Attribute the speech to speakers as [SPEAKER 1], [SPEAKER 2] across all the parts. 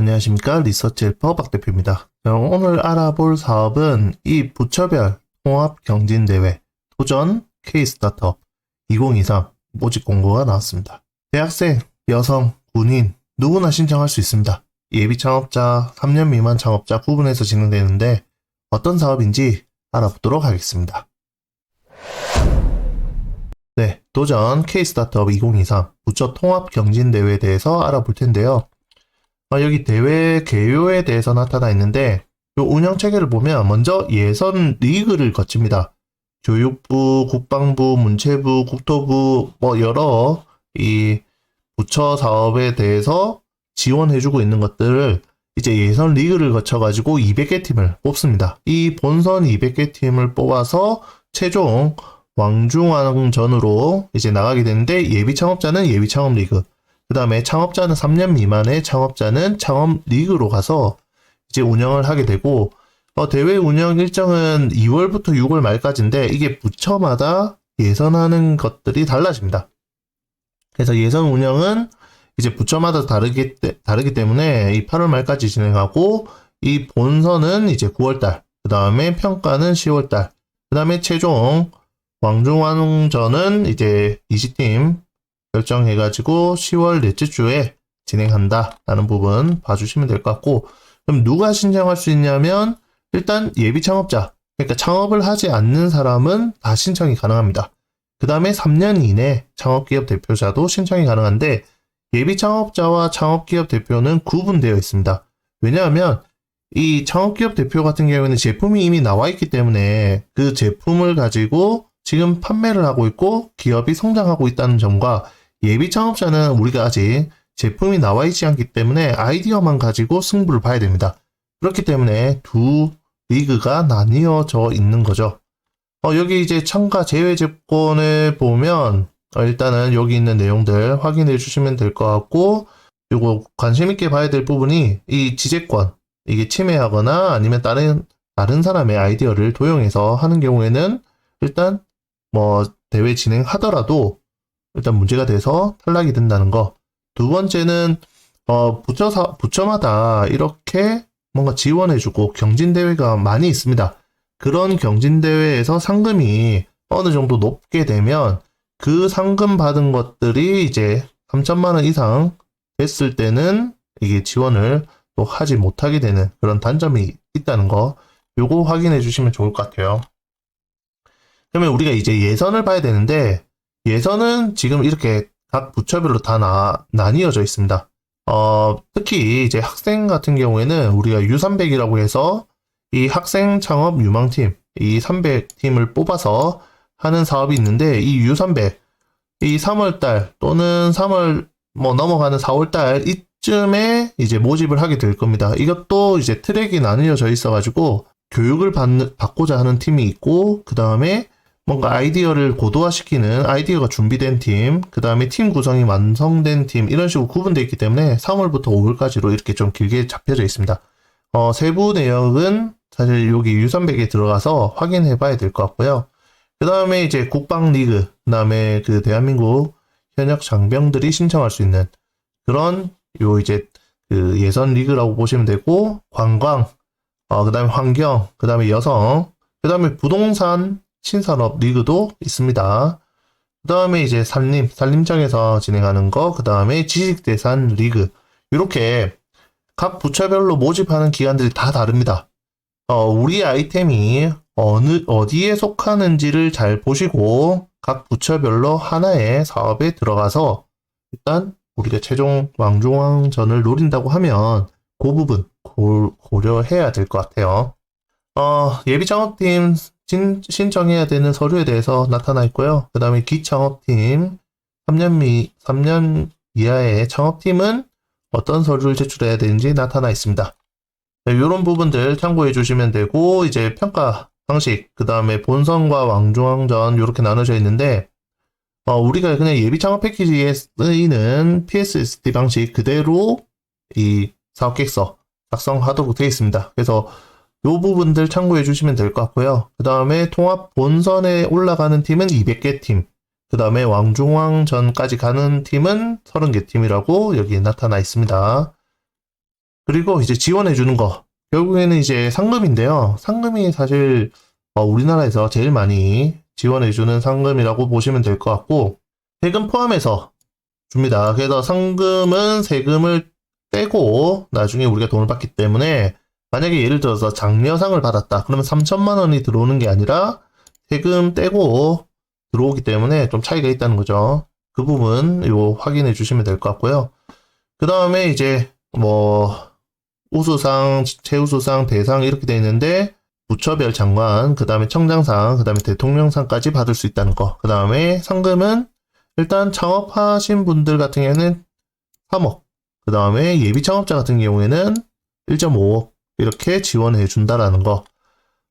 [SPEAKER 1] 안녕하십니까. 리서치 헬퍼 박 대표입니다. 오늘 알아볼 사업은 이 부처별 통합경진대회 도전 K스타트업 2023 모집 공고가 나왔습니다. 대학생, 여성, 군인 누구나 신청할 수 있습니다. 예비 창업자, 3년 미만 창업자 구분해서 진행되는데 어떤 사업인지 알아보도록 하겠습니다. 네, 도전 K스타트업 2023 부처 통합경진대회에 대해서 알아볼 텐데요. 여기 대회 개요에 대해서 나타나 있는데 이 운영 체계를 보면 먼저 예선 리그를 거칩니다. 교육부, 국방부, 문체부, 국토부 여러 이 부처 사업에 대해서 지원해주고 있는 것들을 이제 예선 리그를 거쳐가지고 200개 팀을 뽑습니다. 이 본선 200개 팀을 뽑아서 최종 왕중왕전으로 이제 나가게 되는데 예비 창업자는 예비 창업 리그, 그 다음에 창업자는 3년 미만의 창업자는 창업 리그로 가서 이제 운영을 하게 되고, 대회 운영 일정은 2월부터 6월 말까지인데 이게 부처마다 예선하는 것들이 달라집니다. 그래서 예선 운영은 이제 부처마다 다르기 때문에 이 8월 말까지 진행하고, 이 본선은 이제 9월달, 그 다음에 평가는 10월달, 그 다음에 최종 왕중왕전은 이제 20팀 결정해가지고 10월 넷째 주에 진행한다 라는 부분 봐주시면 될 것 같고, 그럼 누가 신청할 수 있냐면 일단 예비 창업자, 그러니까 창업을 하지 않는 사람은 다 신청이 가능합니다. 그 다음에 3년 이내 창업기업 대표자도 신청이 가능한데 예비 창업자와 창업기업 대표는 구분되어 있습니다. 왜냐하면 이 창업기업 대표 같은 경우에는 제품이 이미 나와 있기 때문에 그 제품을 가지고 지금 판매를 하고 있고 기업이 성장하고 있다는 점과, 예비 창업자는 우리가 아직 제품이 나와 있지 않기 때문에 아이디어만 가지고 승부를 봐야 됩니다. 그렇기 때문에 두 리그가 나뉘어져 있는 거죠. 여기 이제 참가 제외 조건을 보면 일단은 여기 있는 내용들 확인해 주시면 될 것 같고, 그리고 관심 있게 봐야 될 부분이 이 지재권, 이게 침해하거나 아니면 다른 사람의 아이디어를 도용해서 하는 경우에는 일단 대회 진행하더라도 일단 문제가 돼서 탈락이 된다는 거. 두 번째는 부처마다 이렇게 뭔가 지원해주고 경진대회가 많이 있습니다. 그런 경진대회에서 상금이 어느 정도 높게 되면 그 상금 받은 것들이 이제 3천만 원 이상 됐을 때는 이게 지원을 또 하지 못하게 되는 그런 단점이 있다는 거, 요거 확인해 주시면 좋을 것 같아요. 그러면 우리가 이제 예선을 봐야 되는데, 예선은 지금 이렇게 각 부처별로 다 나뉘어져 있습니다. 특히 이제 학생 같은 경우에는 우리가 U300이라고 해서 이 학생 창업 유망팀, 이 300팀을 뽑아서 하는 사업이 있는데, 이 U300, 이 3월달 또는 3월 넘어가는 4월달 이쯤에 이제 모집을 하게 될 겁니다. 이것도 이제 트랙이 나뉘어져 있어가지고 교육을 받고자 하는 팀이 있고, 그 다음에 뭔가 아이디어를 고도화시키는 아이디어가 준비된 팀, 그 다음에 팀 구성이 완성된 팀, 이런 식으로 구분되어 있기 때문에 3월부터 5월까지로 이렇게 좀 길게 잡혀져 있습니다. 세부 내역은 사실 여기 U300에 들어가서 확인해 봐야 될 것 같고요. 그 다음에 이제 국방리그, 그 다음에 그 대한민국 현역 장병들이 신청할 수 있는 그런 이제 그 예선 리그라고 보시면 되고, 관광, 그 다음에 환경, 그 다음에 여성, 그 다음에 부동산 신산업 리그도 있습니다. 그 다음에 이제 산림청에서 진행하는 거, 그 다음에 지식대산 리그, 이렇게 각 부처별로 모집하는 기관들이 다 다릅니다. 우리 아이템이 어디에 속하는지를 잘 보시고 각 부처별로 하나의 사업에 들어가서 일단 우리가 최종 왕중왕전을 노린다고 하면 그 부분 고려해야 될 것 같아요. 예비 창업팀 신청해야 되는 서류에 대해서 나타나 있고요. 그 다음에 기창업팀 3년 이하의 창업팀은 어떤 서류를 제출해야 되는지 나타나 있습니다. 이런 부분들 참고해 주시면 되고, 이제 평가 방식, 그 다음에 본선과 왕중왕전 이렇게 나눠져 있는데, 우리가 그냥 예비 창업 패키지에 쓰이는 PSSD 방식 그대로 이 사업계획서 작성하도록 되어 있습니다. 그래서 이 부분들 참고해 주시면 될 것 같고요. 그 다음에 통합 본선에 올라가는 팀은 200개 팀, 그 다음에 왕중왕전까지 가는 팀은 30개 팀이라고 여기 나타나 있습니다. 그리고 이제 지원해 주는 거. 결국에는 이제 상금인데요. 상금이 사실 우리나라에서 제일 많이 지원해 주는 상금이라고 보시면 될 것 같고, 세금 포함해서 줍니다. 그래서 상금은 세금을 떼고 나중에 우리가 돈을 받기 때문에, 만약에 예를 들어서 장려상을 받았다. 그러면 3천만 원이 들어오는 게 아니라 세금 떼고 들어오기 때문에 좀 차이가 있다는 거죠. 그 부분 확인해 주시면 될 것 같고요. 그 다음에 이제 우수상, 최우수상, 대상 이렇게 돼 있는데, 부처별 장관, 그 다음에 청장상, 그 다음에 대통령상까지 받을 수 있다는 거. 그 다음에 상금은 일단 창업하신 분들 같은 경우에는 3억, 그 다음에 예비 창업자 같은 경우에는 1.5억 이렇게 지원해 준다라는 거.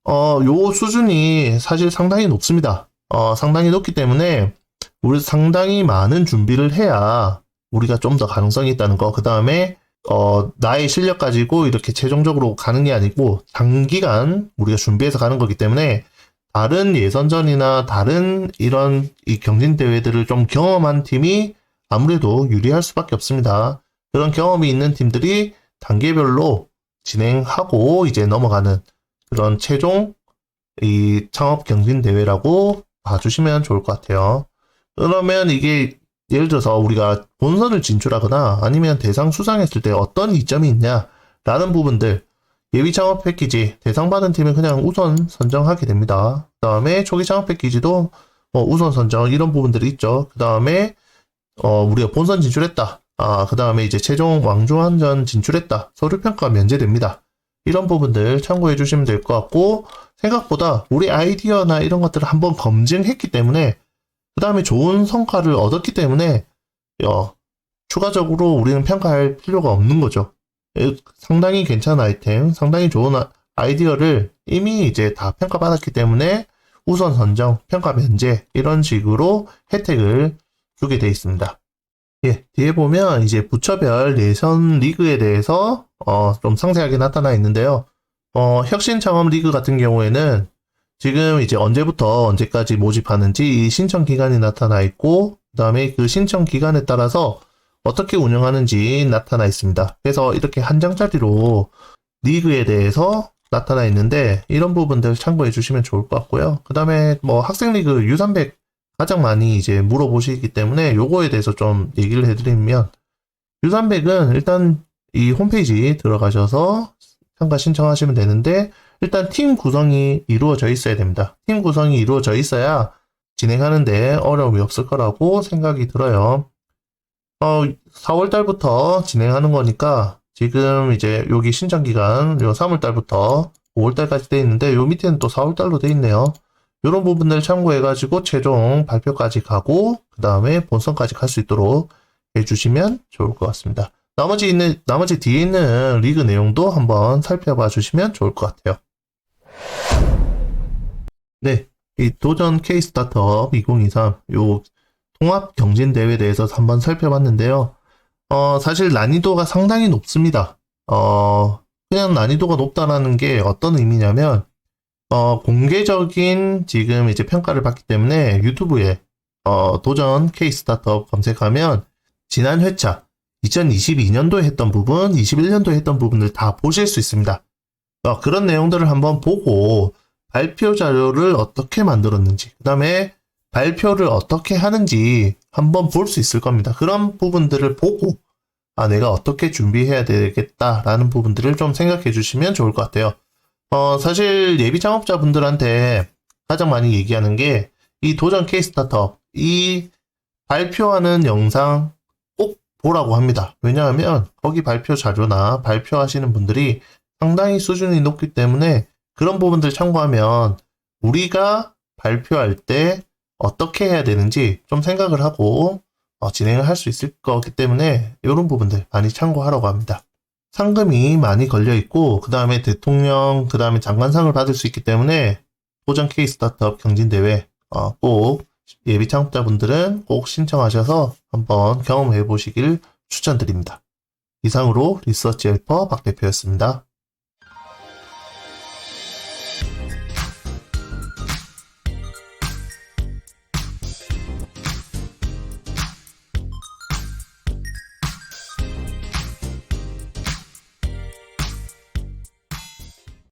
[SPEAKER 1] 요 수준이 사실 상당히 높습니다. 상당히 높기 때문에 우리 상당히 많은 준비를 해야 우리가 좀 더 가능성이 있다는 거. 그 다음에 나의 실력 가지고 이렇게 최종적으로 가는 게 아니고 장기간 우리가 준비해서 가는 거기 때문에 다른 예선전이나 다른 이런 이 경진대회들을 좀 경험한 팀이 아무래도 유리할 수밖에 없습니다. 그런 경험이 있는 팀들이 단계별로 진행하고 이제 넘어가는 그런 최종 이 창업 경진대회라고 봐주시면 좋을 것 같아요. 그러면 이게 예를 들어서 우리가 본선을 진출하거나 아니면 대상 수상했을 때 어떤 이점이 있냐라는 부분들, 예비 창업 패키지 대상 받은 팀은 그냥 우선 선정하게 됩니다. 그 다음에 초기 창업 패키지도 우선 선정 이런 부분들이 있죠. 그 다음에 우리가 본선 진출했다. 그 다음에 이제 최종 왕중왕전 진출했다. 서류평가 면제됩니다. 이런 부분들 참고해 주시면 될 것 같고, 생각보다 우리 아이디어나 이런 것들을 한번 검증했기 때문에, 그 다음에 좋은 성과를 얻었기 때문에 추가적으로 우리는 평가할 필요가 없는 거죠. 상당히 괜찮은 아이템, 상당히 좋은 아이디어를 이미 이제 다 평가받았기 때문에 우선 선정, 평가 면제 이런 식으로 혜택을 주게 되어 있습니다. 예, 뒤에 보면 이제 부처별 예선 리그에 대해서 좀 상세하게 나타나 있는데요. 혁신창업 리그 같은 경우에는 지금 이제 언제부터 언제까지 모집하는지 이 신청 기간이 나타나 있고, 그 다음에 그 신청 기간에 따라서 어떻게 운영하는지 나타나 있습니다. 그래서 이렇게 한 장짜리로 리그에 대해서 나타나 있는데, 이런 부분들 참고해 주시면 좋을 것 같고요. 그 다음에 학생 리그 U300 가장 많이 이제 물어보시기 때문에 요거에 대해서 좀 얘기를 해드리면, U300은 일단 이 홈페이지 들어가셔서 참가 신청하시면 되는데, 일단 팀 구성이 이루어져 있어야 됩니다. 팀 구성이 이루어져 있어야 진행하는데 어려움이 없을 거라고 생각이 들어요. 4월 달부터 진행하는 거니까 지금 이제 여기 신청 기간 요 3월 달부터 5월 달까지 돼 있는데 요 밑에는 또 4월 달로 돼 있네요. 이런 부분들 참고해 가지고 최종 발표까지 가고 그 다음에 본선까지 갈 수 있도록 해주시면 좋을 것 같습니다. 나머지 뒤에 있는 리그 내용도 한번 살펴봐 주시면 좋을 것 같아요. 네, 이 도전 K 스타트업 2023 요 통합 경진 대회에 대해서 한번 살펴봤는데요. 사실 난이도가 상당히 높습니다. 그냥 난이도가 높다라는 게 어떤 의미냐면 공개적인 지금 이제 평가를 받기 때문에 유튜브에 도전 K 스타트업 검색하면 지난 회차 2022년도에 했던 부분, 21년도에 했던 부분을 다 보실 수 있습니다. 그런 내용들을 한번 보고 발표 자료를 어떻게 만들었는지, 그 다음에 발표를 어떻게 하는지 한번 볼 수 있을 겁니다. 그런 부분들을 보고 내가 어떻게 준비해야 되겠다라는 부분들을 좀 생각해 주시면 좋을 것 같아요. 사실 예비 창업자분들한테 가장 많이 얘기하는 게 이 도전 K 스타트업 이 발표하는 영상 꼭 보라고 합니다. 왜냐하면 거기 발표 자료나 발표하시는 분들이 상당히 수준이 높기 때문에 그런 부분들 참고하면 우리가 발표할 때 어떻게 해야 되는지 좀 생각을 하고 진행을 할 수 있을 거기 때문에 이런 부분들 많이 참고하라고 합니다. 상금이 많이 걸려 있고 그 다음에 대통령, 그 다음에 장관상을 받을 수 있기 때문에 도전 K 스타트업 경진대회 꼭 예비 창업자분들은 꼭 신청하셔서 한번 경험해 보시길 추천드립니다. 이상으로 리서치 헬퍼 박 대표였습니다.